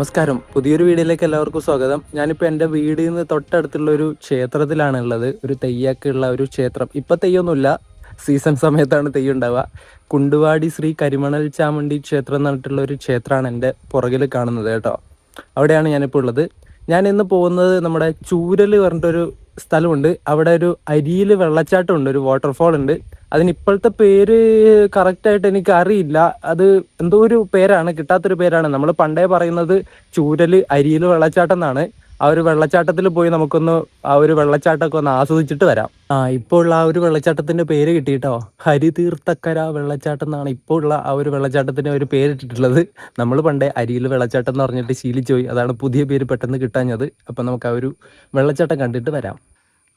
നമസ്കാരം. പുതിയൊരു വീഡിയോയിലേക്ക് എല്ലാവർക്കും സ്വാഗതം. ഞാനിപ്പോൾ എൻ്റെ വീടിൽ നിന്ന് തൊട്ടടുത്തുള്ള ഒരു ക്ഷേത്രത്തിലാണ് ഉള്ളത്. ഒരു തെയ്യമൊക്കെയുള്ള ഒരു ക്ഷേത്രം. ഇപ്പം തെയ്യമൊന്നുമില്ല, സീസൺ സമയത്താണ് തെയ്യം ഉണ്ടാവുക. കുണ്ടുവാടി ശ്രീ കരിമണൽ ചാമുണ്ഡി ക്ഷേത്രം എന്ന് പറഞ്ഞിട്ടുള്ള ഒരു ക്ഷേത്രമാണ് എൻ്റെ പുറകിൽ കാണുന്നത് കേട്ടോ. അവിടെയാണ് ഞാനിപ്പോൾ ഉള്ളത്. ഞാൻ ഇന്ന് പോകുന്നത് നമ്മുടെ ചൂരൽ പറഞ്ഞിട്ടൊരു സ്ഥലമുണ്ട്. അവിടെ ഒരു അരിയിൽ വെള്ളച്ചാട്ടം ഉണ്ട്, ഒരു വാട്ടർഫാൾ ഉണ്ട്. അതിന് ഇപ്പോഴത്തെ പേര് കറക്റ്റായിട്ട് എനിക്ക് അറിയില്ല. അത് എന്തോ ഒരു പേരാണ്, കിട്ടാത്തൊരു പേരാണ്. നമ്മൾ പണ്ടേ പറയുന്നത് ചൂരൽ അരിയിൽ വെള്ളച്ചാട്ടം എന്നാണ്. ആ ഒരു വെള്ളച്ചാട്ടത്തിൽ പോയി നമുക്കൊന്ന് ആ ഒരു വെള്ളച്ചാട്ടമൊക്കെ ഒന്ന് ആസ്വദിച്ചിട്ട് വരാം. ഇപ്പോൾ ഉള്ള ആ ഒരു വെള്ളച്ചാട്ടത്തിന്റെ പേര് കിട്ടിയിട്ടോ, ഹരിതീർത്ഥക്കര വെള്ളച്ചാട്ടം എന്നാണ് ഇപ്പോൾ ഉള്ള ആ ഒരു വെള്ളച്ചാട്ടത്തിന് ഒരു പേരിട്ടിട്ടുള്ളത്. നമ്മൾ പണ്ടേ അരിയിൽ വെള്ളച്ചാട്ടം എന്ന് പറഞ്ഞിട്ട് ശീലിച്ചു പോയി. അതാണ് പുതിയ പേര് പെട്ടെന്ന് കിട്ടാഞ്ഞത്. അപ്പം നമുക്ക് ആ ഒരു വെള്ളച്ചാട്ടം കണ്ടിട്ട് വരാം.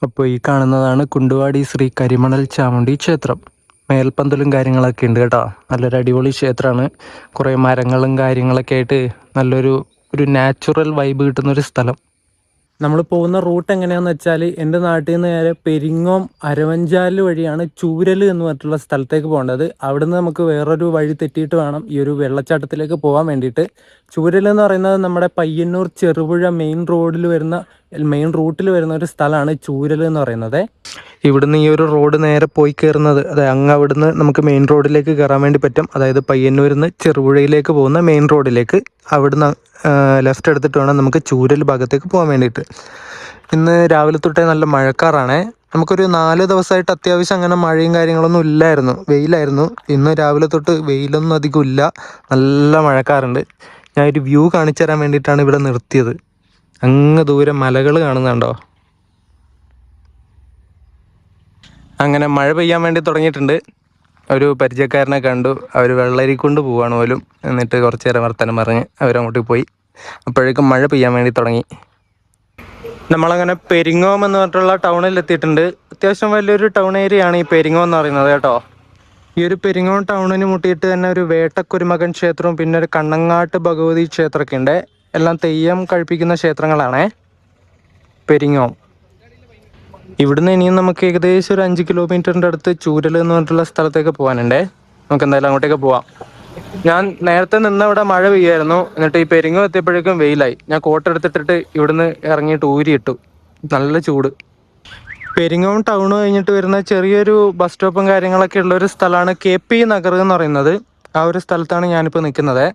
അപ്പോൾ ഈ കാണുന്നതാണ് കുണ്ടുവാടി ശ്രീ കരിമണൽ ചാമുണ്ഡി ക്ഷേത്രം. മേൽപ്പന്തലും കാര്യങ്ങളൊക്കെ ഉണ്ട് കേട്ടോ. നല്ലൊരു അടിപൊളി ക്ഷേത്രമാണ്. കുറേ മരങ്ങളും കാര്യങ്ങളൊക്കെ ആയിട്ട് നല്ലൊരു നാച്ചുറൽ വൈബ് കിട്ടുന്നൊരു സ്ഥലം. നമ്മൾ പോകുന്ന റൂട്ട് എങ്ങനെയാണെന്ന് വെച്ചാൽ, എൻ്റെ നാട്ടിൽ നിന്ന് നേരെ പെരിങ്ങോം അരവഞ്ചാല് വഴിയാണ് ചൂരൽ എന്ന് പറഞ്ഞിട്ടുള്ള സ്ഥലത്തേക്ക് പോകേണ്ടത്. അവിടുന്ന് നമുക്ക് വേറൊരു വഴി തെറ്റിയിട്ട് വേണം ഈ ഒരു വെള്ളച്ചാട്ടത്തിലേക്ക് പോകാൻ വേണ്ടിയിട്ട്. ചൂരൽ എന്ന് പറയുന്നത് നമ്മുടെ പയ്യന്നൂർ ചെറുപുഴ മെയിൻ റൂട്ടിൽ വരുന്ന ഒരു സ്ഥലമാണ് ചൂരൽ എന്ന് പറയുന്നത്. ഇവിടുന്ന് ഈ ഒരു റോഡ് നേരെ പോയി കയറുന്നത്, അതായത് അങ്ങ് അവിടുന്ന് നമുക്ക് മെയിൻ റോഡിലേക്ക് കയറാൻ വേണ്ടി പറ്റും. അതായത് പയ്യന്നൂരിൽ നിന്ന് ചെറുപുഴയിലേക്ക് പോകുന്ന മെയിൻ റോഡിലേക്ക് അവിടുന്ന് ലെഫ്റ്റ് എടുത്തിട്ട് വേണം നമുക്ക് ചൂരൽ ഭാഗത്തേക്ക് പോകാൻ വേണ്ടിയിട്ട്. ഇന്ന് രാവിലെ തൊട്ടേ നല്ല മഴക്കാറാണേ. നമുക്കൊരു 4 ദിവസമായിട്ട് അത്യാവശ്യം അങ്ങനെ മഴയും കാര്യങ്ങളൊന്നും ഇല്ലായിരുന്നു, വെയിലായിരുന്നു. ഇന്ന് രാവിലെ തൊട്ട് വെയിലൊന്നും അധികം ഇല്ല, നല്ല മഴക്കാറുണ്ട്. ഞാൻ ഒരു വ്യൂ കാണിച്ചു തരാൻ വേണ്ടിയിട്ടാണ് ഇവിടെ നിർത്തിയത്. അങ്ങ് ദൂരെ മലകൾ കാണുന്നുണ്ടോ? അങ്ങനെ മഴ പെയ്യാൻ വേണ്ടി തുടങ്ങിയിട്ടുണ്ട്. ഒരു പരിചയക്കാരനെ കണ്ടു, അവർ വെള്ളരി കൊണ്ട് പോവാണ് പോലും. എന്നിട്ട് കുറച്ച് നേരം വർത്തമാനം പറഞ്ഞ് അവരങ്ങോട്ട് പോയി. അപ്പോഴേക്കും മഴ പെയ്യാൻ വേണ്ടി തുടങ്ങി. നമ്മളങ്ങനെ പെരിങ്ങോം എന്ന് പറഞ്ഞിട്ടുള്ള ടൗണിൽ എത്തിയിട്ടുണ്ട്. അത്യാവശ്യം വലിയൊരു ടൗൺ ഏരിയ ആണ് ഈ പെരിങ്ങോം എന്ന് പറയുന്നത് കേട്ടോ. ഈ ഒരു പെരിങ്ങോം ടൗണിന് മുട്ടിയിട്ട് തന്നെ ഒരു വേട്ടക്കുരുമകൻ ക്ഷേത്രവും പിന്നെ ഒരു കണ്ണങ്ങാട്ട് ഭഗവതി ക്ഷേത്രമൊക്കെ ഉണ്ട്. എല്ലാം തെയ്യം കഴിപ്പിക്കുന്ന ക്ഷേത്രങ്ങളാണേ പെരിങ്ങോം. ഇവിടുന്ന് ഇനിയും നമുക്ക് ഏകദേശം ഒരു 5 കിലോമീറ്ററിൻ്റെ അടുത്ത് ചൂരൽ എന്ന് പറഞ്ഞിട്ടുള്ള സ്ഥലത്തേക്ക് പോകാനുണ്ടേ. നമുക്ക് എന്തായാലും അങ്ങോട്ടേക്ക് പോവാം. ഞാൻ നേരത്തെ അവിടെ മഴ പെയ്യായിരുന്നു. എന്നിട്ട് ഈ പെരിങ്ങോം എത്തിയപ്പോഴേക്കും വെയിലായി. ഞാൻ കോട്ട് എടുത്തിട്ടിട്ട് ഇവിടുന്ന് ഇറങ്ങിയിട്ട് ഊരിയിട്ടു. നല്ല ചൂട്. പെരിങ്ങോം ടൗൺ കഴിഞ്ഞിട്ട് വരുന്ന ചെറിയൊരു ബസ് സ്റ്റോപ്പും കാര്യങ്ങളൊക്കെ ഉള്ള ഒരു സ്ഥലമാണ് KP നഗർ എന്ന് പറയുന്നത്. ആ ഒരു സ്ഥലത്താണ് ഞാനിപ്പോൾ നിൽക്കുന്നത്.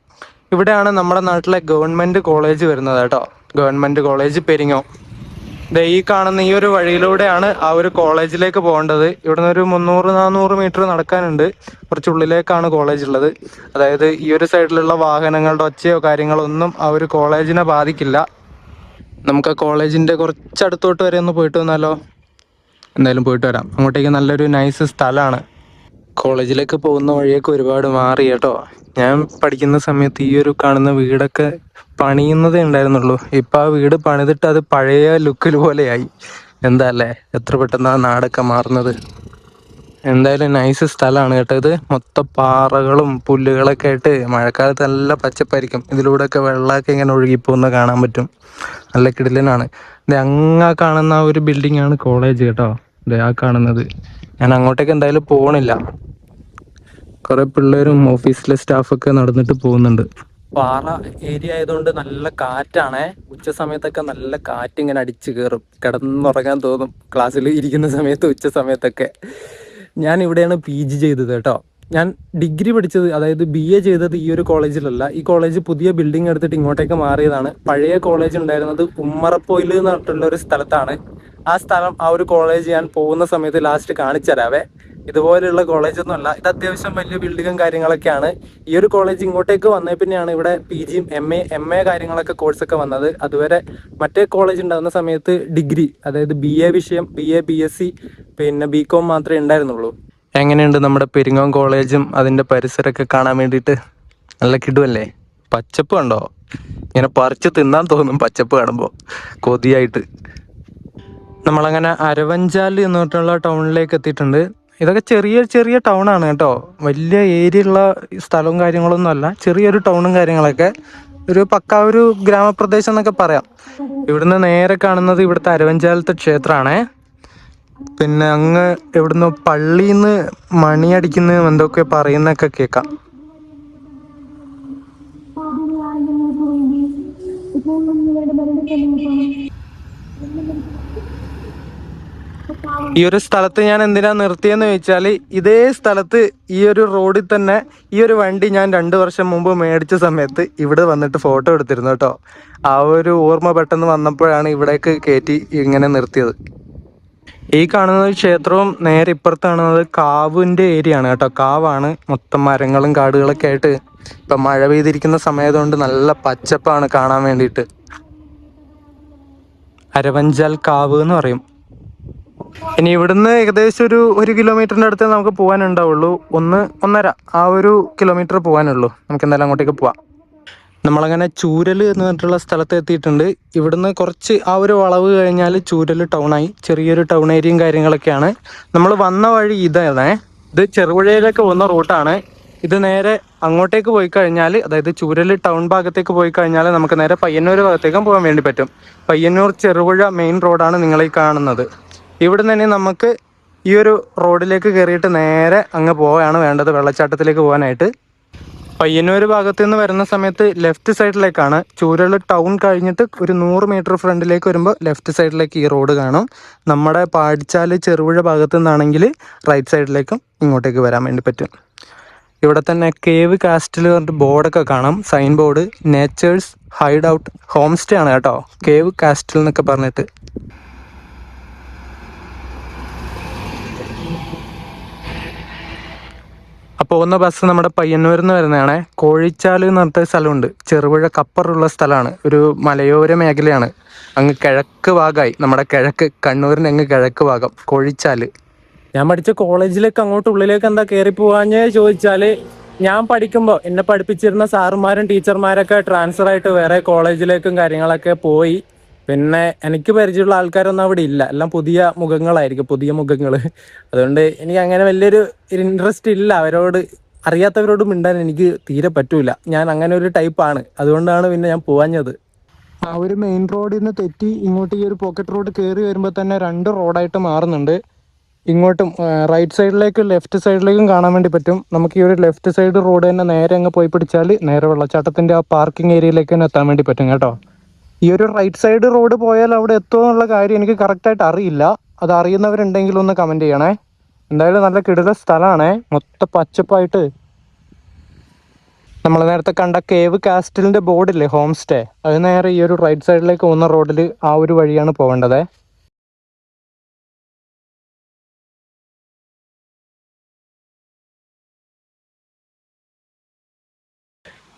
ഇവിടെയാണ് നമ്മുടെ നാട്ടിലെ ഗവൺമെൻറ് കോളേജ് വരുന്നത് കേട്ടോ. Government college Peringome. ഈ കാണുന്ന ഈ ഒരു വഴിയിലൂടെയാണ് ആ ഒരു കോളേജിലേക്ക് പോകേണ്ടത്. ഇവിടുന്ന് ഒരു 300-400 മീറ്റർ നടക്കാനുണ്ട്. കുറച്ചുള്ളിലേക്കാണ് കോളേജ് ഉള്ളത്. അതായത് ഈ ഒരു സൈഡിലുള്ള വാഹനങ്ങളുടെ ഒച്ചയോ കാര്യങ്ങളോ ഒന്നും ആ ഒരു കോളേജിനെ ബാധിക്കില്ല. നമുക്ക് ആ കോളേജിൻ്റെ കുറച്ചടുത്തോട്ട് വരെ ഒന്ന് പോയിട്ട് വന്നാലോ? എന്തായാലും പോയിട്ട് വരാം. അങ്ങോട്ടേക്ക് നല്ലൊരു നൈസ് സ്ഥലമാണ്. കോളേജിലേക്ക് പോകുന്ന വഴിയൊക്കെ ഒരുപാട് മാറി കേട്ടോ. ഞാൻ പഠിക്കുന്ന സമയത്ത് ഈ ഒരു കാണുന്ന വീടൊക്കെ പണിയുന്നതേ ഉണ്ടായിരുന്നുള്ളൂ. ഇപ്പം ആ വീട് പണിതിട്ട് അത് പഴയ ലുക്കിൽ പോലെയായി. എന്താ അല്ലേ, എത്ര പെട്ടെന്ന് ആ നാടൊക്കെ മാറുന്നത്. എന്തായാലും നൈസ് സ്ഥലമാണ് കേട്ടോ. ഇത് മൊത്തം പാറകളും പുല്ലുകളൊക്കെ ആയിട്ട് മഴക്കാലത്ത് നല്ല പച്ചപ്പായിരിക്കും. ഇതിലൂടെയൊക്കെ വെള്ളമൊക്കെ ഇങ്ങനെ ഒഴുകിപ്പോകുന്ന കാണാൻ പറ്റും. നല്ല കിടിലനാണ്. ഇത് അങ്ങ് കാണുന്ന ആ ഒരു ബിൽഡിംഗ് ആണ് കോളേജ് കേട്ടോ. ഇത് ആ കാണുന്നത്. ഞാൻ അങ്ങോട്ടേക്ക് എന്തായാലും പോകണില്ല. കുറെ പിള്ളേരും ഓഫീസിലെ സ്റ്റാഫൊക്കെ നടന്നിട്ട് പോകുന്നുണ്ട്. പാറ ഏരിയ ആയതുകൊണ്ട് നല്ല കാറ്റാണേ. ഉച്ച സമയത്തൊക്കെ നല്ല കാറ്റ് ഇങ്ങനെ അടിച്ചു കയറും. കിടന്നുറങ്ങാൻ തോന്നും ക്ലാസ്സിൽ ഇരിക്കുന്ന സമയത്ത്, ഉച്ച സമയത്തൊക്കെ. ഞാൻ ഇവിടെയാണ് PG ചെയ്തത് കേട്ടോ. ഞാൻ ഡിഗ്രി പഠിച്ചത്, അതായത് BA ചെയ്തത് ഈ ഒരു കോളേജിലല്ല. ഈ കോളേജ് പുതിയ ബിൽഡിംഗ് എടുത്തിട്ട് ഇങ്ങോട്ടേക്ക് മാറിയതാണ്. പഴയ കോളേജ് ഉണ്ടായിരുന്നത് ഉമ്മറപ്പൊയിൽ എന്ന് പറഞ്ഞിട്ടുള്ള ഒരു സ്ഥലത്താണ്. ആ സ്ഥലം, ആ ഒരു കോളേജ് ഞാൻ പോകുന്ന സമയത്ത് ലാസ്റ്റ് കാണിച്ചു തരാവേ. ഇതുപോലെയുള്ള കോളേജൊന്നും അല്ല, ഇത് അത്യാവശ്യം വലിയ ബിൽഡിങ്ങും കാര്യങ്ങളൊക്കെയാണ്. ഈ ഒരു കോളേജ് ഇങ്ങോട്ടേക്ക് വന്നേ പിന്നെയാണ് ഇവിടെ PGയും MA കാര്യങ്ങളൊക്കെ കോഴ്സൊക്കെ വന്നത്. അതുവരെ മറ്റേ കോളേജ് ഉണ്ടാകുന്ന സമയത്ത് ഡിഗ്രി, അതായത് BA വിഷയം, BA BSc പിന്നെ BCom മാത്രമേ ഉണ്ടായിരുന്നുള്ളൂ. എങ്ങനെയുണ്ട് നമ്മുടെ പെരിങ്ങോം കോളേജും അതിൻ്റെ പരിസരമൊക്കെ കാണാൻ വേണ്ടിയിട്ട്? നല്ല കിടുവല്ലേ? പച്ചപ്പ് കണ്ടോ? ഇങ്ങനെ പറിച്ച് തിന്നാൻ തോന്നും പച്ചപ്പ് കാണുമ്പോൾ, കൊതിയായിട്ട്. നമ്മളങ്ങനെ അരവഞ്ചാല് എന്ന് പറഞ്ഞിട്ടുള്ള ടൗണിലേക്ക് എത്തിയിട്ടുണ്ട്. ഇതൊക്കെ ചെറിയ ചെറിയ ടൗണാണ് കേട്ടോ. വലിയ ഏരിയ ഉള്ള സ്ഥലവും കാര്യങ്ങളൊന്നും അല്ല. ചെറിയൊരു ടൗണും കാര്യങ്ങളൊക്കെ, ഒരു ഒരു ഗ്രാമപ്രദേശം എന്നൊക്കെ പറയാം. ഇവിടുന്ന് നേരെ കാണുന്നത് ഇവിടുത്തെ അരവഞ്ചാലത്തെ ക്ഷേത്രമാണേ. പിന്നെ അങ്ങ് ഇവിടുന്ന് പള്ളിയിൽ നിന്ന് മണിയടിക്കുന്ന എന്തൊക്കെ പറയുന്നൊക്കെ കേൾക്കാം. ഈ ഒരു സ്ഥലത്ത് ഞാൻ എന്തിനാ നിർത്തിയെന്ന് ചോദിച്ചാൽ, ഇതേ സ്ഥലത്ത് ഈ ഒരു റോഡിൽ തന്നെ ഈ ഒരു വണ്ടി ഞാൻ 2 വർഷം മുമ്പ് മേടിച്ച സമയത്ത് ഇവിടെ വന്നിട്ട് ഫോട്ടോ എടുത്തിരുന്നു കേട്ടോ. ആ ഒരു ഓർമ്മ പെട്ടെന്ന് വന്നപ്പോഴാണ് ഇവിടേക്ക് കയറ്റി ഇങ്ങനെ നിർത്തിയത്. ഈ കാണുന്നത് ക്ഷേത്രവും നേരെ ഇപ്പുറത്ത് കാണുന്നത് കാവിൻ്റെ ഏരിയ ആണ് കേട്ടോ. കാവാണ്, മൊത്തം മരങ്ങളും കാടുകളൊക്കെ ആയിട്ട്. ഇപ്പം മഴ പെയ്തിരിക്കുന്ന സമയത്തുകൊണ്ട് നല്ല പച്ചപ്പാണ് കാണാൻ വേണ്ടിയിട്ട്. അരവഞ്ചാൽ കാവ് എന്ന് പറയും. ഇനി ഇവിടുന്ന് ഏകദേശം ഒരു കിലോമീറ്ററിൻ്റെ അടുത്ത് നമുക്ക് പോകാനുണ്ടാവുള്ളൂ. 1-1.5 ആ ഒരു കിലോമീറ്റർ പോകാനുള്ളൂ. നമുക്ക് എന്തായാലും അങ്ങോട്ടേക്ക് പോവാം. നമ്മളങ്ങനെ ചൂരൽ എന്ന് പറഞ്ഞിട്ടുള്ള സ്ഥലത്ത് എത്തിയിട്ടുണ്ട്. ഇവിടുന്ന് കുറച്ച് ആ ഒരു വളവ് കഴിഞ്ഞാൽ ചൂരൽ ടൗണായി. ചെറിയൊരു ടൗൺ ഏരിയയും കാര്യങ്ങളൊക്കെയാണ്. നമ്മൾ വന്ന വഴി ഇതാണ്. ഇത് ചെറുപുഴയിലേക്ക് പോകുന്ന റൂട്ടാണ്. ഇത് നേരെ അങ്ങോട്ടേക്ക് പോയി കഴിഞ്ഞാൽ, അതായത് ചൂരൽ ടൗൺ ഭാഗത്തേക്ക് പോയി കഴിഞ്ഞാൽ നമുക്ക് നേരെ പയ്യന്നൂർ ഭാഗത്തേക്കും പോകാൻ വേണ്ടി പറ്റും. പയ്യന്നൂർ ചെറുപുഴ മെയിൻ റോഡാണ് നിങ്ങളീ കാണുന്നത്. ഇവിടെ തന്നെ നമുക്ക് ഈ ഒരു റോഡിലേക്ക് കയറിയിട്ട് നേരെ അങ്ങ് പോവുകയാണ് വേണ്ടത്, വെള്ളച്ചാട്ടത്തിലേക്ക് പോകാനായിട്ട്. പയ്യന്നൂർ ഭാഗത്ത് നിന്ന് വരുന്ന സമയത്ത് ലെഫ്റ്റ് സൈഡിലേക്കാണ്. ചൂരൽ ടൗൺ കഴിഞ്ഞിട്ട് ഒരു 100 മീറ്റർ ഫ്രണ്ടിലേക്ക് വരുമ്പോൾ ലെഫ്റ്റ് സൈഡിലേക്ക് ഈ റോഡ് കാണും. നമ്മുടെ പാടിച്ചാൽ ചെറുപുഴ ഭാഗത്തു നിന്നാണെങ്കിൽ റൈറ്റ് സൈഡിലേക്കും ഇങ്ങോട്ടേക്ക് വരാൻ വേണ്ടി പറ്റും. ഇവിടെ തന്നെ കേവ് കാസ്റ്റിൽ പറഞ്ഞിട്ട് ബോർഡൊക്കെ കാണാം, sign board. Nature's hideout homestay ആണ് കേട്ടോ, കേവ് കാസ്റ്റിൽ എന്നൊക്കെ പറഞ്ഞിട്ട്. അപ്പോൾ പോകുന്ന ബസ് നമ്മുടെ പയ്യന്നൂരിൽ നിന്ന് വരുന്നതാണ്. കോഴിച്ചാൽ എന്ന് പറഞ്ഞിട്ട് സ്ഥലമുണ്ട്, ചെറുപുഴ കപ്പറുള്ള സ്ഥലമാണ്. ഒരു മലയോര മേഖലയാണ്. അങ്ങ് കിഴക്ക് ഭാഗമായി, നമ്മുടെ കിഴക്ക് കണ്ണൂരിൻ്റെ അങ്ങ് കിഴക്ക് ഭാഗം കോഴിച്ചാൽ. ഞാൻ പഠിച്ച കോളേജിലേക്ക് അങ്ങോട്ട് ഉള്ളിലേക്ക് എന്താ കയറി പോകാഞ്ഞേ ചോദിച്ചാൽ, ഞാൻ പഠിക്കുമ്പോൾ എന്നെ പഠിപ്പിച്ചിരുന്ന സാറുമാരും ടീച്ചർമാരൊക്കെ ട്രാൻസ്ഫർ ആയിട്ട് വേറെ കോളേജിലേക്കും കാര്യങ്ങളൊക്കെ പോയി. പിന്നെ എനിക്ക് പരിചയമുള്ള ആൾക്കാരൊന്നും അവിടെ ഇല്ല, എല്ലാം പുതിയ മുഖങ്ങളായിരിക്കും, പുതിയ മുഖങ്ങൾ. അതുകൊണ്ട് എനിക്ക് അങ്ങനെ വലിയൊരു ഇൻട്രസ്റ്റ് ഇല്ല അവരോട്. അറിയാത്തവരോട് മിണ്ടാൻ എനിക്ക് തീരെ പറ്റൂല. ഞാൻ അങ്ങനെ ഒരു ടൈപ്പാണ്. അതുകൊണ്ടാണ് പിന്നെ ഞാൻ പോവാഞ്ഞത്. ആ ഒരു മെയിൻ റോഡിൽ നിന്ന് തെറ്റി ഇങ്ങോട്ട് ഈ ഒരു പോക്കറ്റ് റോഡ് കയറി വരുമ്പോൾ തന്നെ 2 റോഡായിട്ട് മാറുന്നുണ്ട്. ഇങ്ങോട്ടും റൈറ്റ് സൈഡിലേക്കും ലെഫ്റ്റ് സൈഡിലേക്കും കാണാൻ വേണ്ടി പറ്റും. നമുക്ക് ഈ ഒരു ലെഫ്റ്റ് സൈഡ് റോഡ് തന്നെ നേരെ അങ്ങ് പോയി പിടിച്ചാൽ നേരെ വെള്ളച്ചാട്ടത്തിൻ്റെ ആ പാർക്കിംഗ് ഏരിയയിലേക്ക് തന്നെ എത്താൻ വേണ്ടി പറ്റും കേട്ടോ. ഈ ഒരു റൈറ്റ് സൈഡ് റോഡ് പോയാൽ അവിടെ എത്തുമോ എന്നുള്ള കാര്യം എനിക്ക് കറക്റ്റായിട്ട് അറിയില്ല. അത് അറിയുന്നവരുണ്ടെങ്കിൽ ഒന്ന് കമൻറ്റ് ചെയ്യണേ. എന്തായാലും നല്ല കിടില സ്ഥലമാണേ, മൊത്തം പച്ചപ്പായിട്ട്. നമ്മൾ നേരത്തെ കണ്ട കേവ് കാസ്റ്റിലിൻ്റെ ബോർഡില്ലേ, ഹോം സ്റ്റേ, അത് നേരെ ഈ ഒരു റൈറ്റ് സൈഡിലേക്ക് പോകുന്ന റോഡിൽ ആ ഒരു വഴിയാണ് പോകേണ്ടത്.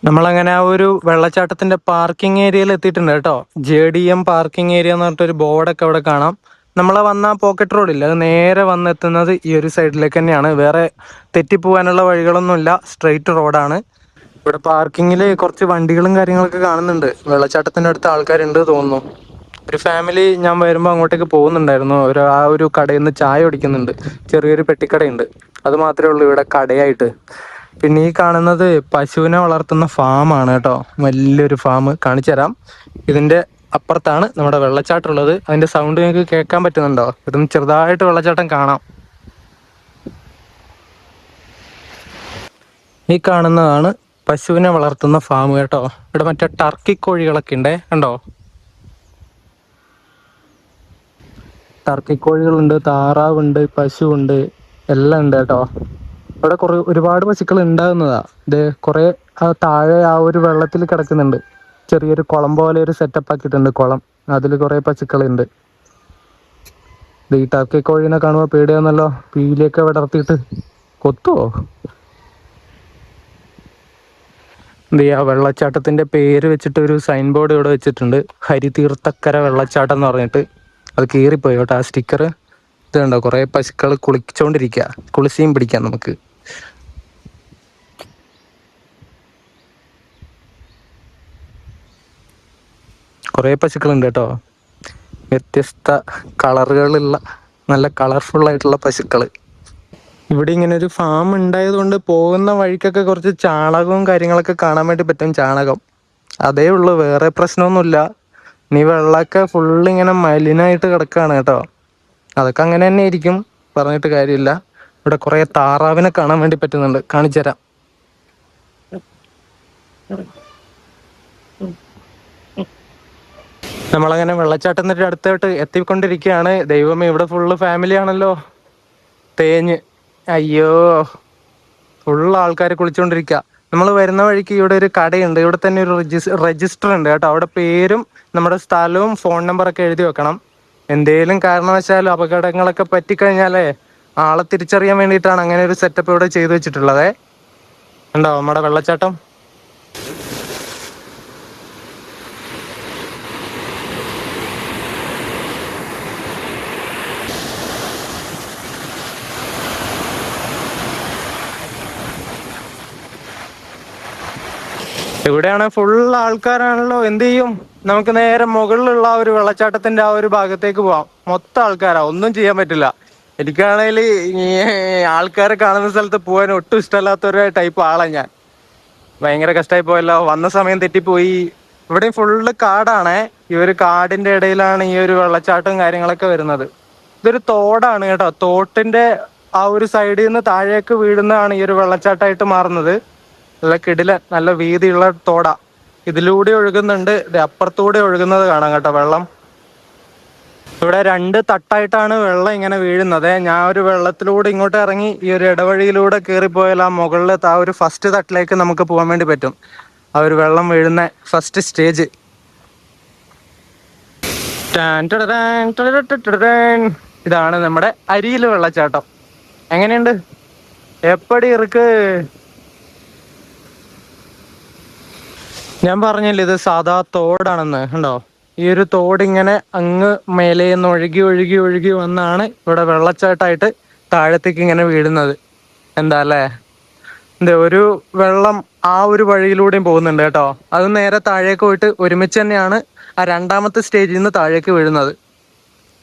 നമ്മളങ്ങനെ ആ ഒരു വെള്ളച്ചാട്ടത്തിന്റെ പാർക്കിംഗ് ഏരിയയിൽ എത്തിയിട്ടുണ്ട് കേട്ടോ. JDM പാർക്കിംഗ് ഏരിയ എന്ന് പറഞ്ഞിട്ടൊരു ബോർഡൊക്കെ അവിടെ കാണാം. നമ്മളെ വന്ന പോക്കറ്റ് റോഡില്ല, അത് നേരെ വന്നെത്തുന്നത് ഈ ഒരു സൈഡിലേക്ക് തന്നെയാണ്. വേറെ തെറ്റിപ്പോകാനുള്ള വഴികളൊന്നുമില്ല, സ്ട്രെയിറ്റ് റോഡാണ്. ഇവിടെ പാർക്കിങ്ങിൽ കുറച്ച് വണ്ടികളും കാര്യങ്ങളൊക്കെ കാണുന്നുണ്ട്. വെള്ളച്ചാട്ടത്തിൻ്റെ അടുത്ത് ആൾക്കാരുണ്ട് തോന്നുന്നു. ഒരു ഫാമിലി ഞാൻ വരുമ്പോൾ അങ്ങോട്ടേക്ക് പോകുന്നുണ്ടായിരുന്നു. ആ ഒരു കടയിൽ നിന്ന് ചായ കുടിക്കുന്നുണ്ട്. ചെറിയൊരു പെട്ടിക്കടയുണ്ട്, അത് മാത്രമേ ഉള്ളൂ ഇവിടെ കടയായിട്ട്. പിന്നെ ഈ കാണുന്നത് പശുവിനെ വളർത്തുന്ന ഫാമാണ് കേട്ടോ, വലിയൊരു ഫാം. കാണിച്ചു തരാം. ഇതിൻ്റെ അപ്പുറത്താണ് നമ്മുടെ വെള്ളച്ചാട്ടം ഉള്ളത്. അതിൻ്റെ സൗണ്ട് നിങ്ങൾക്ക് കേൾക്കാൻ പറ്റുന്നുണ്ടോ? ഇതും ചെറുതായിട്ട് വെള്ളച്ചാട്ടം കാണാം. ഈ കാണുന്നതാണ് പശുവിനെ വളർത്തുന്ന ഫാം കേട്ടോ. ഇവിടെ മറ്റേ ടർക്കി കോഴികളൊക്കെ ഉണ്ടേ, കണ്ടോ? ടർക്കി കോഴികളുണ്ട്, താറാവുണ്ട്, പശുവുണ്ട്, എല്ലാം ഉണ്ട് കേട്ടോ. ഇവിടെ ഒരുപാട് പശുക്കൾ ഉണ്ടാകുന്നതാ. ഇത് കുറേ താഴെ ആ ഒരു വെള്ളത്തിൽ കിടക്കുന്നുണ്ട്. ചെറിയൊരു കുളം പോലെ ഒരു സെറ്റപ്പ് ആക്കിയിട്ടുണ്ട്, കുളം. അതിൽ കുറേ പശുക്കളുണ്ട്. ഇത് ഈ ടർക്കി കോഴീനെ കാണുമ്പോൾ പേടിയാന്നല്ലോ, പീലിയൊക്കെ വിടർത്തിയിട്ട് കൊത്തുവോ? ആ വെള്ളച്ചാട്ടത്തിന്റെ പേര് വെച്ചിട്ട് ഒരു സൈൻ ബോർഡ് ഇവിടെ വെച്ചിട്ടുണ്ട്, ഹരിതീർത്ഥക്കര വെള്ളച്ചാട്ടം എന്ന് പറഞ്ഞിട്ട്. അത് കീറിപ്പോയി കേട്ടോ ആ സ്റ്റിക്കർ. ഇത് കണ്ടോ, കുറേ പശുക്കൾ കുളിച്ചോണ്ടിരിക്കുക. കുളിസിയും പിടിക്കാം നമുക്ക്. കുറേ പശുക്കളുണ്ട് കേട്ടോ, വ്യത്യസ്ത കളറുകളുള്ള നല്ല കളർഫുൾ ആയിട്ടുള്ള പശുക്കൾ. ഇവിടെ ഇങ്ങനെ ഒരു ഫാം ഉണ്ടായതുകൊണ്ട് പോകുന്ന വഴിക്കൊക്കെ കുറച്ച് ചാണകവും കാര്യങ്ങളൊക്കെ കാണാൻ വേണ്ടി പറ്റും. ചാണകം അതേ ഉള്ളൂ, വേറെ പ്രശ്നമൊന്നുമില്ല. നീ വെള്ളമൊക്കെ ഫുള്ളിങ്ങനെ മലിനായിട്ട് കിടക്കുകയാണ് കേട്ടോ. അതൊക്കെ അങ്ങനെ തന്നെ ആയിരിക്കും, പറഞ്ഞിട്ട് കാര്യമില്ല. ഇവിടെ കുറേ താറാവിനെ കാണാൻ വേണ്ടി പറ്റുന്നുണ്ട്, കാണിച്ചു തരാം. നമ്മളങ്ങനെ വെള്ളച്ചാട്ടത്തിന്റെ അടുത്തോട്ട് എത്തിക്കൊണ്ടിരിക്കുകയാണ്. ദൈവമേ, ഇവിടെ ഫുള്ള് ഫാമിലി ആണല്ലോ. തേഞ്ഞ്, അയ്യോ, ഫുള്ള് ആൾക്കാർ കുളിച്ചുകൊണ്ടിരിക്കുക. നമ്മൾ വരുന്ന വഴിക്ക് ഇവിടെ ഒരു കടയുണ്ട്. ഇവിടെ തന്നെ ഒരു രജിസ്റ്റർ ഉണ്ട് കേട്ടോ. അവിടെ പേരും നമ്മുടെ സ്ഥലവും ഫോൺ നമ്പറൊക്കെ എഴുതി വെക്കണം. എന്തേലും കാരണവശാലും അപകടങ്ങളൊക്കെ പറ്റിക്കഴിഞ്ഞാലേ ആളെ തിരിച്ചറിയാൻ വേണ്ടിയിട്ടാണ് അങ്ങനെ ഒരു സെറ്റപ്പ് ഇവിടെ ചെയ്തു വെച്ചിട്ടുള്ളത്. ഉണ്ടോ നമ്മുടെ വെള്ളച്ചാട്ടം? ഇവിടെയാണ് ഫുൾ ആൾക്കാരാണല്ലോ. എന്ത് ചെയ്യും? നമുക്ക് നേരെ മുകളിലുള്ള ഒരു വെള്ളച്ചാട്ടത്തിന്റെ ആ ഒരു ഭാഗത്തേക്ക് പോവാം. മൊത്തം ആൾക്കാരാ, ഒന്നും ചെയ്യാൻ പറ്റില്ല. എനിക്കാണെങ്കിൽ ഈ ആൾക്കാരെ കാണുന്ന സ്ഥലത്ത് പോകാൻ ഒട്ടും ഇഷ്ടമല്ലാത്തൊരു ടൈപ്പ് ആളാണ് ഞാൻ. ഭയങ്കര കഷ്ടമായി പോയല്ലോ, വന്ന സമയം തെറ്റിപ്പോയി. ഇവിടെ ഫുള്ള് കാടാണേ. ഈ ഒരു കാടിന്റെ ഇടയിലാണ് ഈ ഒരു വെള്ളച്ചാട്ടവും കാര്യങ്ങളൊക്കെ വരുന്നത്. ഇതൊരു തോടാണ് കേട്ടോ. തോട്ടിന്റെ ആ ഒരു സൈഡിൽ നിന്ന് താഴേക്ക് വീഴുന്നതാണ് ഈ ഒരു വെള്ളച്ചാട്ടമായിട്ട് മാറുന്നത്. നല്ല കിടിലൻ, നല്ല വീതിയുള്ള തോടാ. ഇതിലൂടെ ഒഴുകുന്നുണ്ട്, അപ്പുറത്തൂടെ ഒഴുകുന്നത് കാണാം കേട്ടോ വെള്ളം. ഇവിടെ 2 തട്ടായിട്ടാണ് വെള്ളം ഇങ്ങനെ വീഴുന്നത്. ഞാൻ ഒരു വെള്ളത്തിലൂടെ ഇങ്ങോട്ട് ഇറങ്ങി ഈ ഒരു ഇടവഴിയിലൂടെ കയറിപ്പോയാൽ ആ മുകളിലത്തെ ആ ഒരു ഫസ്റ്റ് തട്ടിലേക്ക് നമുക്ക് പോകാൻ വേണ്ടി പറ്റും. ആ ഒരു വെള്ളം വീഴുന്ന ഫസ്റ്റ് സ്റ്റേജ്. ഇതാണ് നമ്മുടെ അരിയിലെ വെള്ളച്ചാട്ടം. എങ്ങനെയുണ്ട്? എപ്പടി ഇറുക്ക്. ഞാൻ പറഞ്ഞില്ലേ ഇത് സാധാ തോടാണെന്ന്. ഉണ്ടോ? ഈ ഒരു തോടിങ്ങനെ അങ്ങ് മേലേന്ന് ഒഴുകി ഒഴുകി ഒഴുകി വന്നാണ് ഇവിടെ വെള്ളച്ചാട്ടമായിട്ട് താഴത്തേക്ക് ഇങ്ങനെ വീഴുന്നത്. എന്താ അല്ലേ? എന്താ ഒരു വെള്ളം ആ ഒരു വഴിയിലൂടെയും പോകുന്നുണ്ട് കേട്ടോ. അത് നേരെ താഴേക്ക് പോയിട്ട് ഒരുമിച്ച് തന്നെയാണ് ആ 2ാമത്തെ സ്റ്റേജിൽ നിന്ന് താഴേക്ക് വീഴുന്നത്.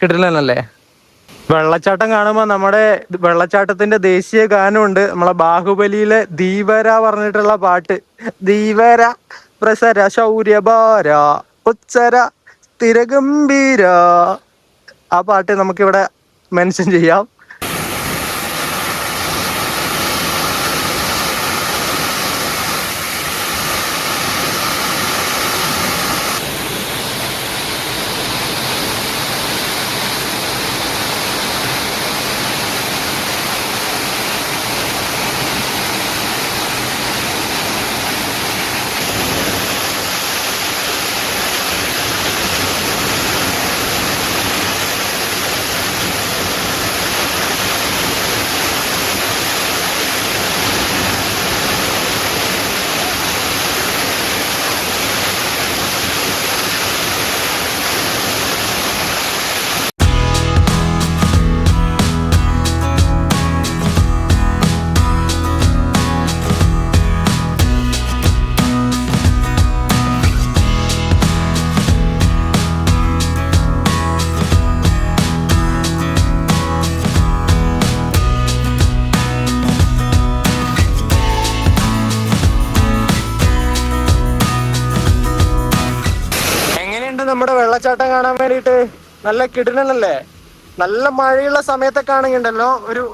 കിടിലനല്ലേ? വെള്ളച്ചാട്ടം കാണുമ്പോൾ നമ്മുടെ വെള്ളച്ചാട്ടത്തിന്റെ ദേശീയ ഗാനമുണ്ട്. നമ്മളെ ബാഹുബലിയിലെ ധീവര പറഞ്ഞിട്ടുള്ള പാട്ട്. ധീവര പ്രസര ശൗര്യഭാര ഉച്ചര സ്ഥിരഗംഭീര. ആ പാട്ട് നമുക്കിവിടെ മെൻഷൻ ചെയ്യാം. നമ്മുടെ വെള്ളച്ചാട്ടം കാണാൻ വേണ്ടിയിട്ട് നല്ല കിടിലനല്ലേ? നല്ല മഴയുള്ള സമയത്തൊക്കെ ആണെങ്കിണ്ടല്ലോ,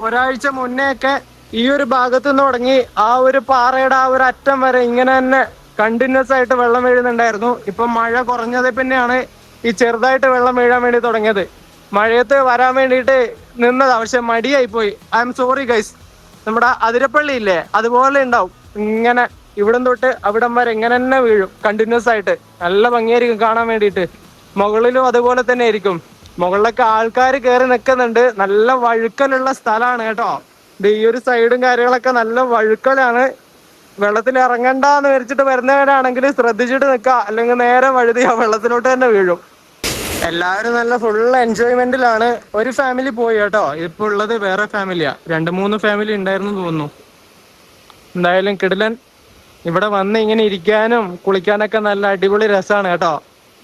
ഒരാഴ്ച മുന്നേ ഒക്കെ ഈ ഒരു ഭാഗത്ത് നിന്ന് തുടങ്ങി ആ ഒരു പാറയുടെ ആ ഒരു അറ്റം വരെ ഇങ്ങനെ തന്നെ കണ്ടിന്യൂസ് ആയിട്ട് വെള്ളം വീഴുന്നുണ്ടായിരുന്നു. ഇപ്പൊ മഴ കുറഞ്ഞത് പിന്നെയാണ് ഈ ചെറുതായിട്ട് വെള്ളം വീഴാൻ വേണ്ടി തുടങ്ങിയത്. മഴയത്ത് വരാൻ വേണ്ടിയിട്ട് നിന്നതാ, പക്ഷെ മടിയായി പോയി. I am sorry guys. നമ്മുടെ അതിരപ്പള്ളി ഇല്ലേ, അതുപോലെ ഉണ്ടാവും. ഇങ്ങനെ ഇവിടം തൊട്ട് അവിടം വരെ ഇങ്ങനെ തന്നെ വീഴും കണ്ടിന്യൂസ് ആയിട്ട്. നല്ല ഭംഗിയായിരിക്കും കാണാൻ വേണ്ടിയിട്ട്. മുകളിലും അതുപോലെ തന്നെ ആയിരിക്കും. മുകളിലൊക്കെ ആൾക്കാർ കയറി നിൽക്കുന്നുണ്ട്. നല്ല വഴുക്കലുള്ള സ്ഥലമാണ് കേട്ടോ. ഈ ഒരു സൈഡും കാര്യങ്ങളൊക്കെ നല്ല വഴുക്കലാണ്. വെള്ളത്തിൽ ഇറങ്ങണ്ടെന്ന് വിചാരിച്ചിട്ട് വരുന്നവരാണെങ്കിൽ ശ്രദ്ധിച്ചിട്ട് നിൽക്കുക, അല്ലെങ്കിൽ നേരെ വഴുതി ആ വെള്ളത്തിലോട്ട് തന്നെ വീഴും. എല്ലാവരും നല്ല ഫുൾ എൻജോയ്മെന്റിലാണ്. ഒരു ഫാമിലി പോയി കേട്ടോ. ഇപ്പൊ ഉള്ളത് വേറെ ഫാമിലിയാ. 2-3 ഫാമിലി ഉണ്ടായിരുന്നു തോന്നുന്നു. എന്തായാലും കിടിലൻ. ഇവിടെ വന്ന് ഇങ്ങനെ ഇരിക്കാനും കുളിക്കാനൊക്കെ നല്ല അടിപൊളി രസമാണ് കേട്ടോ.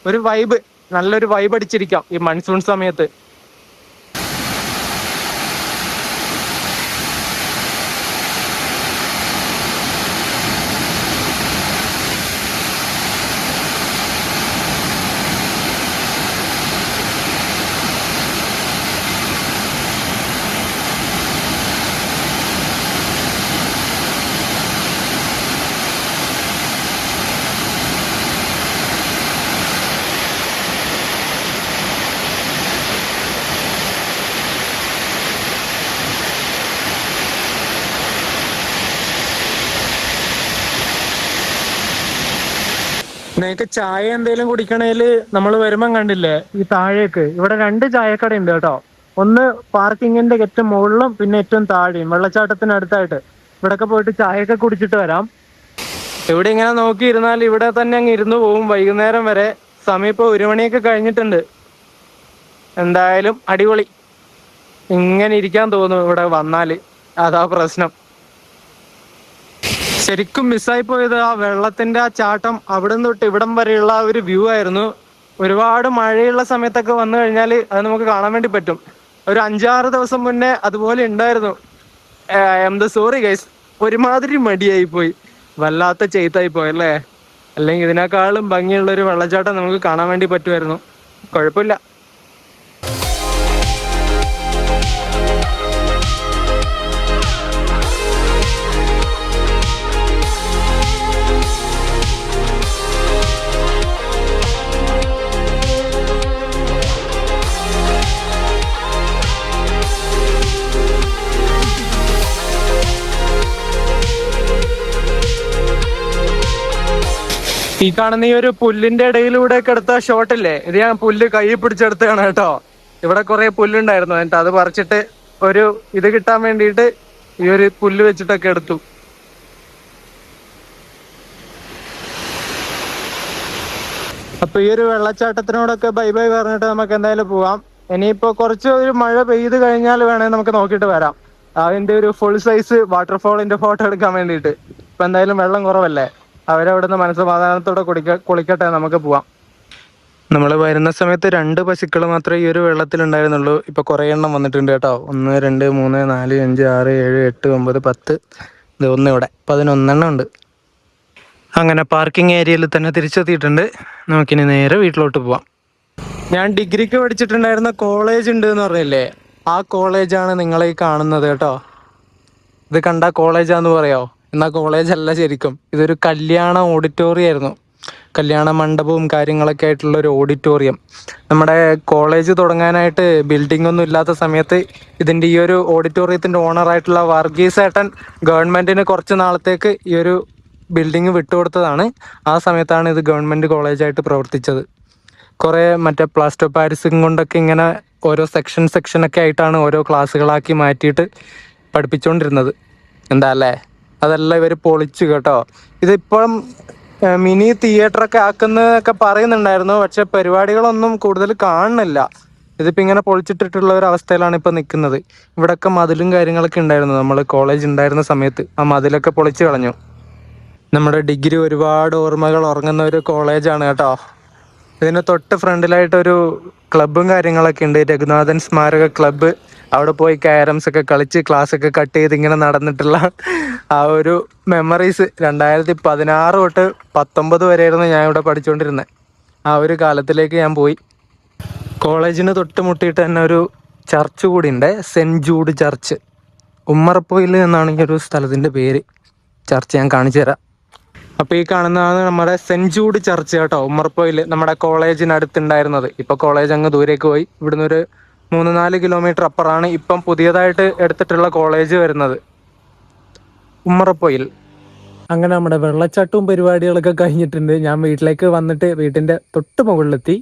ഒരു വൈബ്, നല്ലൊരു വൈബ് അടിച്ചിരിക്കാം ഈ മൺസൂൺ സമയത്ത്. നിനക്ക് ചായ എന്തേലും കുടിക്കണേല് നമ്മൾ വരുമ്പം കണ്ടില്ലേ ഈ താഴേക്ക് ഇവിടെ 2 ചായക്കട ഉണ്ട് കേട്ടോ. ഒന്ന് പാർക്കിങ്ങിന്റെ ഏറ്റവും മുകളിലും പിന്നെ ഏറ്റവും താഴെയും വെള്ളച്ചാട്ടത്തിന് അടുത്തായിട്ട്. ഇവിടൊക്കെ പോയിട്ട് ചായയൊക്കെ കുടിച്ചിട്ട് വരാം. ഇവിടെ ഇങ്ങനെ നോക്കിയിരുന്നാൽ ഇവിടെ തന്നെ അങ്ങ് ഇരുന്ന് പോവും വൈകുന്നേരം വരെ. സമയം ഇപ്പോൾ 1 മണിയൊക്കെ കഴിഞ്ഞിട്ടുണ്ട്. എന്തായാലും അടിപൊളി. ഇങ്ങനെ ഇരിക്കാൻ തോന്നും ഇവിടെ വന്നാല്. അതാ പ്രശ്നം. ശരിക്കും മിസ്സായി പോയത് ആ വെള്ളത്തിന്റെ ആ ചാട്ടം അവിടെ നിന്ന് തൊട്ട് ഇവിടം വരെയുള്ള ആ ഒരു വ്യൂ ആയിരുന്നു. ഒരുപാട് മഴയുള്ള സമയത്തൊക്കെ വന്നു കഴിഞ്ഞാൽ അത് നമുക്ക് കാണാൻ വേണ്ടി പറ്റും. ഒരു 5-6 ദിവസം മുന്നേ അതുപോലെ ഉണ്ടായിരുന്നു. സോറി ഗൈസ്, ഒരുമാതിരി മടിയായി പോയി, വല്ലാത്ത ചെയ്ത്തായി പോയല്ലേ. അല്ലെങ്കിൽ ഇതിനേക്കാളും ഭംഗിയുള്ള ഒരു വെള്ളച്ചാട്ടം നമുക്ക് കാണാൻ വേണ്ടി പറ്റുമായിരുന്നു. കുഴപ്പമില്ല. ഈ കാണുന്ന ഈ ഒരു പുല്ലിന്റെ ഇടയിലൂടെ ഒക്കെ എടുത്ത ഷോട്ടില്ലേ, ഇത് ഞാൻ പുല്ല് കൈ പിടിച്ചെടുത്താണ് കേട്ടോ. ഇവിടെ കുറെ പുല്ലുണ്ടായിരുന്നു, എന്നിട്ട് അത് പറിച്ചിട്ട് ഒരു ഇത് കിട്ടാൻ വേണ്ടിയിട്ട് ഈ ഒരു പുല്ല് വെച്ചിട്ടൊക്കെ എടുത്തു. അപ്പൊ ഈ ഒരു വെള്ളച്ചാട്ടത്തിനോടൊക്കെ ബൈ ബൈ പറഞ്ഞിട്ട് നമുക്ക് എന്തായാലും പോവാം. ഇനിയിപ്പോ കുറച്ച് ഒരു മഴ പെയ്ത് കഴിഞ്ഞാൽ വേണമെങ്കിൽ നമുക്ക് നോക്കിയിട്ട് വരാം. അതിന്റെ ഒരു ഫുൾ സൈസ് വാട്ടർഫോളിന്റെ ഫോട്ടോ എടുക്കാൻ വേണ്ടിയിട്ട്. ഇപ്പൊ എന്തായാലും വെള്ളം കുറവല്ലേ, അവരവിടുന്ന് മനസ്സമാധാനത്തോടെ കുളിക്കട്ടെ, നമുക്ക് പോവാം. നമ്മൾ വരുന്ന സമയത്ത് 2 പശുക്കൾ മാത്രമേ ഈ ഒരു വെള്ളത്തിലുണ്ടായിരുന്നുള്ളൂ. ഇപ്പൊ കുറെ എണ്ണം വന്നിട്ടുണ്ട് കേട്ടോ. 1 2 3 4 5 6 7 8 9 10. ഇത് ഒന്ന് ഇവിടെ 11 ഉണ്ട്. അങ്ങനെ പാർക്കിംഗ് ഏരിയയിൽ തന്നെ തിരിച്ചെത്തിയിട്ടുണ്ട്. നമുക്കിനി നേരെ വീട്ടിലോട്ട് പോവാം. ഞാൻ ഡിഗ്രിക്ക് പഠിച്ചിട്ടുണ്ടായിരുന്ന കോളേജ് ഉണ്ട് എന്ന് പറഞ്ഞില്ലേ, ആ കോളേജാണ് നിങ്ങളീ കാണുന്നത് കേട്ടോ. ഇത് കണ്ട കോളേജാന്ന് പറയോ? എന്നാൽ കോളേജ് അല്ല ശരിക്കും. ഇതൊരു കല്യാണ ഓഡിറ്റോറിയം ആയിരുന്നു. കല്യാണ മണ്ഡപവും കാര്യങ്ങളൊക്കെ ആയിട്ടുള്ള ഒരു ഓഡിറ്റോറിയം. നമ്മുടെ കോളേജ് തുടങ്ങാനായിട്ട് ബിൽഡിംഗ് ഒന്നും ഇല്ലാത്ത സമയത്ത് ഇതിൻ്റെ ഈ ഒരു ഓഡിറ്റോറിയത്തിൻ്റെ ഓണറായിട്ടുള്ള വർഗീസ് ഏട്ടൻ ഗവൺമെൻറ്റിന് കുറച്ച് നാളത്തേക്ക് ഈ ഒരു ബിൽഡിങ് വിട്ടുകൊടുത്തതാണ്. ആ സമയത്താണ് ഇത് ഗവൺമെൻറ് കോളേജായിട്ട് പ്രവർത്തിച്ചത്. കുറേ മറ്റേ പ്ലാസ്റ്റർ പാരിസും കൊണ്ടൊക്കെ ഇങ്ങനെ ഓരോ സെക്ഷനൊക്കെ ആയിട്ടാണ് ഓരോ ക്ലാസ്സുകളാക്കി മാറ്റിയിട്ട് പഠിപ്പിച്ചുകൊണ്ടിരുന്നത്. എന്താ അല്ലേ, അതെല്ലാം ഇവർ പൊളിച്ചു കേട്ടോ. ഇതിപ്പം മിനി തിയേറ്ററൊക്കെ ആക്കുന്നതൊക്കെ പറയുന്നുണ്ടായിരുന്നു, പക്ഷെ പരിപാടികളൊന്നും കൂടുതൽ കാണുന്നില്ല. ഇതിപ്പോൾ ഇങ്ങനെ പൊളിച്ചിട്ടിട്ടുള്ള ഒരു അവസ്ഥയിലാണ് ഇപ്പോൾ നിൽക്കുന്നത്. ഇവിടെയൊക്കെ മതിലും കാര്യങ്ങളൊക്കെ ഉണ്ടായിരുന്നു നമ്മൾ കോളേജ് ഉണ്ടായിരുന്ന സമയത്ത്. ആ മതിലൊക്കെ പൊളിച്ചു കളഞ്ഞു. നമ്മുടെ ഡിഗ്രി ഒരുപാട് ഓർമ്മകൾ ഉറങ്ങുന്ന ഒരു കോളേജാണ് കേട്ടോ. ഇതിന് തൊട്ട് ഫ്രണ്ടിലായിട്ടൊരു ക്ലബ്ബും കാര്യങ്ങളൊക്കെ ഉണ്ട്, രഘുനാഥൻ സ്മാരക ക്ലബ്ബ്. അവിടെ പോയി ക്യാരംസ് ഒക്കെ കളിച്ച് ക്ലാസ്സൊക്കെ കട്ട് ചെയ്ത് ഇങ്ങനെ നടന്നിട്ടുള്ള ആ ഒരു മെമ്മറീസ്. 2016 തൊട്ട് 19 വരെയായിരുന്നു ഞാൻ ഇവിടെ പഠിച്ചുകൊണ്ടിരുന്നത്. ആ ഒരു കാലത്തിലേക്ക് ഞാൻ പോയി. കോളേജിന് തൊട്ട് മുട്ടിയിട്ട് തന്നെ ഒരു ചർച്ച് കൂടി ഉണ്ട്, സെൻറ്റ് ജൂഡ് ചർച്ച്. ഉമ്മറപ്പൊയിൽ എന്നാണ് ഈ ഒരു സ്ഥലത്തിൻ്റെ പേര്. ചർച്ച് ഞാൻ കാണിച്ചു തരാം. അപ്പോൾ ഈ കാണുന്നതാണ് നമ്മുടെ സെൻറ്റ് ജൂഡ് ചർച്ച് കേട്ടോ, ഉമ്മറപ്പൊയിൽ നമ്മുടെ കോളേജിനടുത്തുണ്ടായിരുന്നത്. ഇപ്പോൾ കോളേജ് അങ്ങ് ദൂരേക്ക് പോയി. ഇവിടുന്ന് ഒരു 3-4 കിലോമീറ്റർ അപ്പുറമാണ് ഇപ്പം പുതിയതായിട്ട് എടുത്തിട്ടുള്ള കോളേജ് വരുന്നത്, ഉമ്മറപ്പൊയിൽ. അങ്ങനെ നമ്മുടെ വെള്ളച്ചാട്ടവും പരിപാടികളൊക്കെ കഴിഞ്ഞിട്ടുണ്ട്. ഞാൻ വീട്ടിലേക്ക് വന്നിട്ട് വീട്ടിൻ്റെ തൊട്ട് മുകളിലെത്തി.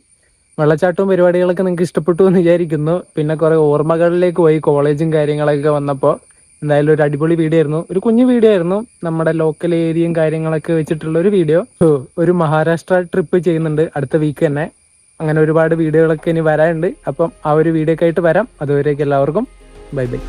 വെള്ളച്ചാട്ടവും പരിപാടികളൊക്കെ നിങ്ങൾക്ക് ഇഷ്ടപ്പെട്ടു എന്ന് വിചാരിക്കുന്നു. പിന്നെ കുറേ ഓർമ്മകളിലേക്ക് പോയി കോളേജും കാര്യങ്ങളൊക്കെ വന്നപ്പോൾ. എന്തായാലും ഒരു അടിപൊളി വീഡിയോ ആയിരുന്നു, ഒരു കുഞ്ഞു വീഡിയോ ആയിരുന്നു. നമ്മുടെ ലോക്കൽ ഏരിയയും കാര്യങ്ങളൊക്കെ വെച്ചിട്ടുള്ള ഒരു വീഡിയോ. ഒരു മഹാരാഷ്ട്ര ട്രിപ്പ് ചെയ്യുന്നുണ്ട് അടുത്ത വീക്ക് തന്നെ. അങ്ങനെ ഒരുപാട് വീഡിയോകളൊക്കെ ഇനി വരാനുണ്ട്. അപ്പം ആ ഒരു വീഡിയോ ഒക്കെ ആയിട്ട് വരാം. അതുവരേക്കും എല്ലാവർക്കും ബൈ ബൈ.